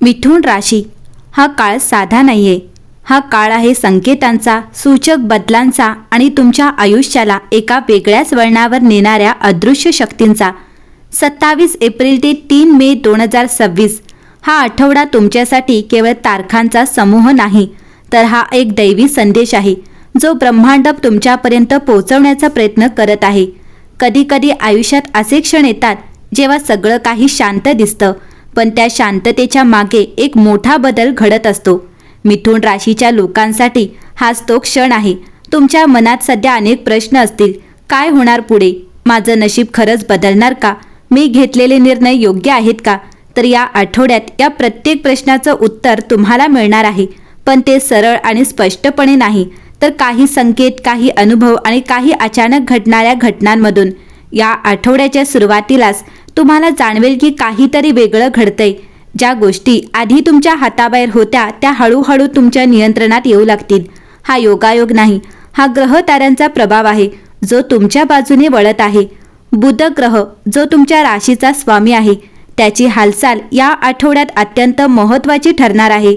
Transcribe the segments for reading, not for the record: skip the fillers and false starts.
मिथुन राशी हा काळ साधा नाहीये. हा काळ आहे संकेतांचा, सूचक बदलांचा आणि तुमच्या आयुष्याला एका वेगळ्याच वळणावर नेणाऱ्या अदृश्य शक्तींचा. 27 एप्रिल ते 3 मे 2026 हा आठवडा तुमच्यासाठी केवळ तारखांचा समूह नाही, तर हा एक दैवी संदेश आहे जो ब्रह्मांड तुमच्यापर्यंत पोहोचवण्याचा प्रयत्न करत आहे. कधीकधी आयुष्यात असे क्षण येतात जेव्हा सगळं काही शांत दिसतं, पण त्या शांततेच्या मागे एक मोठा बदल घडत असतो. मिथुन राशीच्या लोकांसाठी हाच तो क्षण आहे. तुमच्या मनात सध्या अनेक प्रश्न असतील. काय होणार पुढे? माझं नशीब खरंच बदलणार का? मी घेतलेले निर्णय योग्य आहेत का? तर या आठवड्यात या प्रत्येक प्रश्नाचं उत्तर तुम्हाला मिळणार आहे, पण ते सरळ आणि स्पष्टपणे नाही, तर काही संकेत, काही अनुभव आणि काही अचानक घडणाऱ्या घटनांमधून. या आठवड्याच्या सुरुवातीलाच तुम्हाला जाणवेल की काहीतरी वेगळं घडतंय. ज्या गोष्टी आधी तुमच्या हाताबाहेर होत्या त्या हळूहळू तुमच्या नियंत्रणात येऊ लागतील. हा योगायोग नाही, हा ग्रह ताऱ्यांचा प्रभाव आहे जो तुमच्या बाजूने वळत आहे. बुध ग्रह जो तुमच्या राशीचा स्वामी आहे, त्याची हालचाल या आठवड्यात अत्यंत महत्त्वाची ठरणार आहे.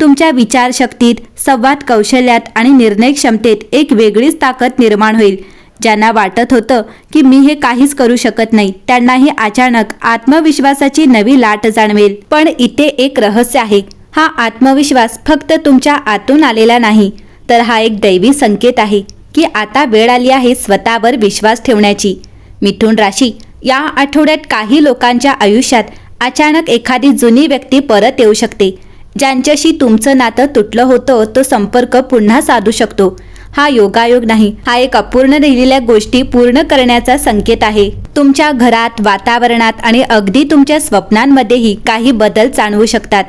तुमच्या विचारशक्तीत, संवाद कौशल्यात आणि निर्णय क्षमतेत एक वेगळीच ताकद निर्माण होईल. ज्यांना वाटत होतं की मी हे काहीच करू शकत नाही, त्यांनाही अचानक आत्मविश्वासाची नवी लाट जाणवेल. पण इथे एक रहस्य आहे. हा आत्मविश्वास फक्त तुमच्या आतून आलेला नाही, तर हा एक दैवी संकेत आहे की आता वेळ आली आहे स्वतःवर विश्वास ठेवण्याची. मिथुन राशी या आठवड्यात काही लोकांच्या आयुष्यात अचानक एखादी जुनी व्यक्ती परत येऊ शकते. ज्यांच्याशी तुमचं नातं तुटलं होतं तो संपर्क पुन्हा साधू शकतो. हा योगायोग नाही, हा एक अपूर्ण राहिलेल्या गोष्टी पूर्ण करण्याचा संकेत आहे. तुमच्या घरात, वातावरणात आणि अगदी तुमच्या स्वप्नांमध्येही काही बदल जाणवू शकतात.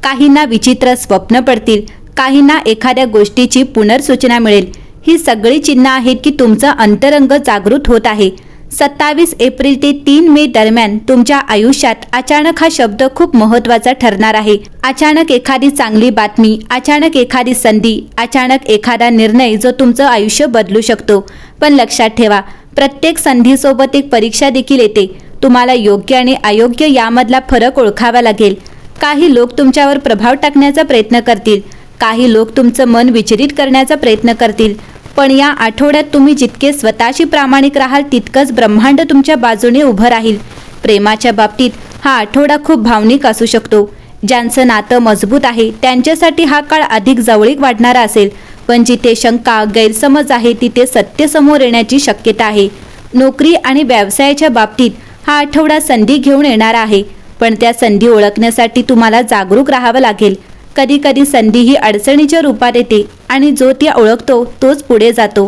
काहींना विचित्र स्वप्न पडतील, काहींना एखाद्या गोष्टीची पुनर्सूचना मिळेल. ही सगळी चिन्ह आहेत की तुमचं अंतरंग जागृत होत आहे. 27 एप्रिल ते 3 मे दरम्यान तुमच्या आयुष्यात अचानक हा शब्द खूप महत्त्वाचा ठरणार आहे. अचानक एखादी चांगली बातमी, अचानक एखादी संधी, अचानक एखादा निर्णय जो तुमचं आयुष्य बदलू शकतो. पण लक्षात ठेवा, प्रत्येक संधीसोबत एक परीक्षा देखील येते. तुम्हाला योग्य आणि अयोग्य यामधला फरक ओळखावा लागेल. काही लोक तुमच्यावर प्रभाव टाकण्याचा प्रयत्न करतील, काही लोक तुमचं मन विचलित करण्याचा प्रयत्न करतील. पण या आठवड्यात तुम्ही जितके स्वतःशी प्रामाणिक राहाल तितकंच ब्रह्मांड तुमच्या बाजूने उभं राहील. प्रेमाच्या बाबतीत हा आठवडा खूप भावनिक असू शकतो. ज्यांचं नातं मजबूत आहे त्यांच्यासाठी हा काळ अधिक जवळीक वाढणारा असेल, पण जिथे शंका, गैरसमज आहे तिथे सत्य समोर येण्याची शक्यता आहे. नोकरी आणि व्यवसायाच्या बाबतीत हा आठवडा संधी घेऊन येणारा आहे, पण त्या संधी ओळखण्यासाठी तुम्हाला जागरूक राहावं लागेल. कधी कधी संधी ही अडचणीच्या रूपात येते आणि जो ती ओळखतो तोच पुढे जातो.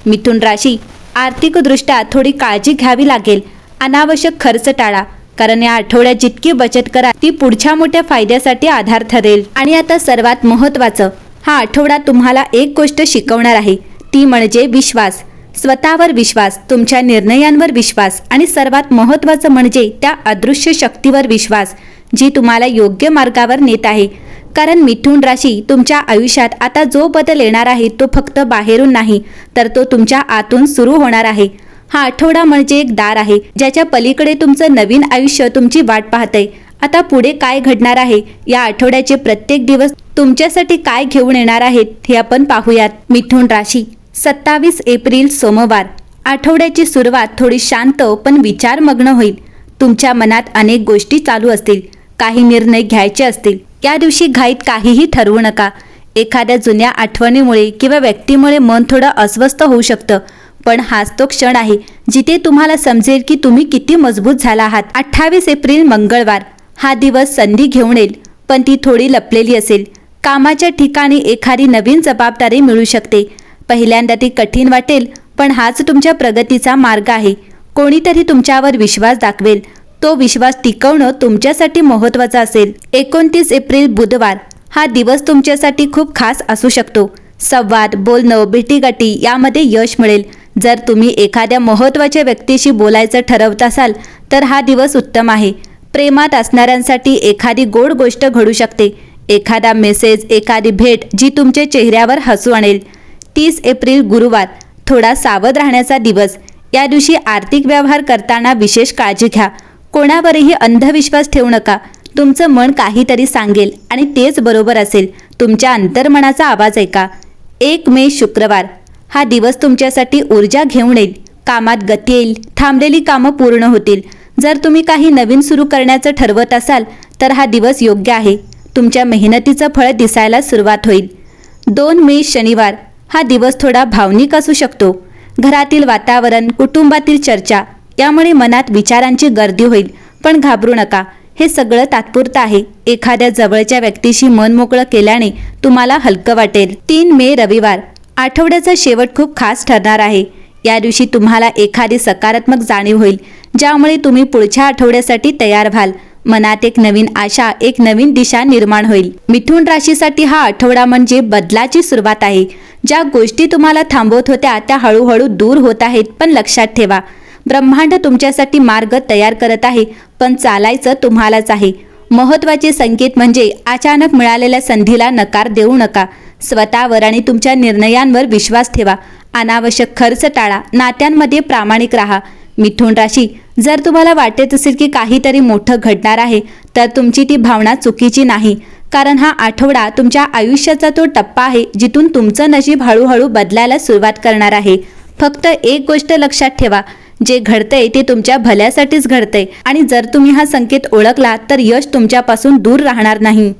मिथुन राशी आर्थिकदृष्ट्या थोडी काळजी घ्यावी लागेल. अनावश्यक खर्च टाळा, कारण या आठवड्यात जितकी बचत करा ती पुढच्या मोठ्या फायद्यासाठी आधार ठरेल. आणि आता सर्वात महत्त्वाचं, हा आठवडा तुम्हाला एक गोष्ट शिकवणार आहे, ती म्हणजे विश्वास. स्वतःवर विश्वास, तुमच्या निर्णयांवर विश्वास आणि सर्वात महत्त्वाचं म्हणजे त्या अदृश्य शक्तीवर विश्वास जी तुम्हाला योग्य मार्गावर नेत आहे. कारण मिथुन राशी तुमच्या आयुष्यात आता जो बदल येणार आहे तो फक्त बाहेरून नाही, तर तो तुमच्या आतून सुरू होणार आहे. हा आठवडा म्हणजे एक दार आहे ज्याच्या पलीकडे तुमचं नवीन आयुष्य तुमची वाट पाहतंय. आता पुढे काय घडणार आहे? या आठवड्याचे प्रत्येक दिवस तुमच्यासाठी काय घेऊन येणार आहेत हे आपण पाहूयात. मिथुन राशी 27 एप्रिल सोमवार. आठवड्याची सुरुवात थोडी शांत पण विचारमग्न होईल. तुमच्या मनात अनेक गोष्टी चालू असतील, काही निर्णय घ्यायचे असतील. या दिवशी घाईत काहीही ठरवू नका. एखाद्या जुन्या आठवणीमुळे किंवा व्यक्तीमुळे मन थोडं अस्वस्थ होऊ शकतं, पण हाच तो क्षण आहे जिथे तुम्हाला समजेल की तुम्ही किती मजबूत झाला आहात. 28 एप्रिल मंगळवार. हा दिवस संधी घेऊन येईल, पण ती थोडी लपलेली असेल. कामाच्या ठिकाणी एखादी नवीन जबाबदारी मिळू शकते. पहिल्यांदा ती कठीण वाटेल, पण हाच तुमच्या प्रगतीचा मार्ग आहे. कोणीतरी तुमच्यावर विश्वास दाखवेल. तो विश्वास टिकवणं तुमच्यासाठी महत्त्वाचं असेल. 29 एप्रिल बुधवार. हा दिवस तुमच्यासाठी खूप खास असू शकतो. संवाद, बोलणं, भेटीगाठी यामध्ये यश मिळेल. जर तुम्ही एखाद्या महत्त्वाच्या व्यक्तीशी बोलायचं ठरवत असाल तर हा दिवस उत्तम आहे. प्रेमात असणाऱ्यांसाठी एखादी गोड गोष्ट घडू शकते. एखादा मेसेज, एखादी भेट जी तुमच्या चेहऱ्यावर हसू आणेल. 30 एप्रिल गुरुवार. थोडा सावध राहण्याचा दिवस. या दिवशी आर्थिक व्यवहार करताना विशेष काळजी घ्या. कोणावरही अंधविश्वास ठेवू नका. तुमचं मन काहीतरी सांगेल आणि तेच बरोबर असेल. तुमच्या अंतर्मनाचा आवाज ऐका. 1 मे शुक्रवार. हा दिवस तुमच्यासाठी ऊर्जा घेऊन येईल. कामात गती येईल. थांबलेली कामं पूर्ण होतील. जर तुम्ही काही नवीन सुरू करण्याचं ठरवत असाल तर हा दिवस योग्य आहे. तुमच्या मेहनतीचं फळ दिसायला सुरुवात होईल. 2 मे शनिवार. हा दिवस थोडा भावनिक असू शकतो. घरातील वातावरण, कुटुंबातील चर्चा यामुळे मनात विचारांची गर्दी होईल. पण घाबरू नका, हे सगळं तात्पुरतं आहे. एखाद्या जवळच्या व्यक्तीशी मन मोकळं केल्याने तुम्हाला हलकं वाटेल. 3 मे रविवार. आठवड्याचा शेवट खूप खास ठरणार आहे. या दिवशी तुम्हाला एखादी सकारात्मक जाणीव होईल, ज्यामुळे तुम्ही पुढच्या आठवड्यासाठी तयार व्हाल. मनात एक नवीन आशा, एक नवीन दिशा निर्माण होईल. मिथुन राशीसाठी हा आठवडा म्हणजे बदलाची सुरुवात आहे. ज्या गोष्टी तुम्हाला थांबवत होत्या त्या हळूहळू दूर होत आहेत. पण लक्षात ठेवा, ब्रह्मांड तुमच्यासाठी मार्ग तयार करत आहे, पण चालायचं तुम्हालाच आहे. महत्त्वाचे संकेत म्हणजे अचानक मिळालेल्या संधीला नकार देऊ नका. स्वतःवर आणि तुमच्या निर्णयांवर विश्वास ठेवा. अनावश्यक खर्च टाळा. नात्यांमध्ये प्रामाणिक राहा. मिथुन राशी, जर तुम्हाला वाटत असेल की काहीतरी मोठं घडणार आहे तर तुमची ती भावना चुकीची नाही. कारण हा आठवडा तुमच्या आयुष्याचा तो टप्पा आहे जिथून तुमचं नशीब हळूहळू बदलायला सुरुवात करणार आहे. फक्त एक गोष्ट लक्षात ठेवा, जे घडतंय ते तुमच्या भल्यासाठीच घडतंय आणि जर तुम्ही हा संकेत ओळखला तर यश तुमच्यापासून दूर राहणार नाही.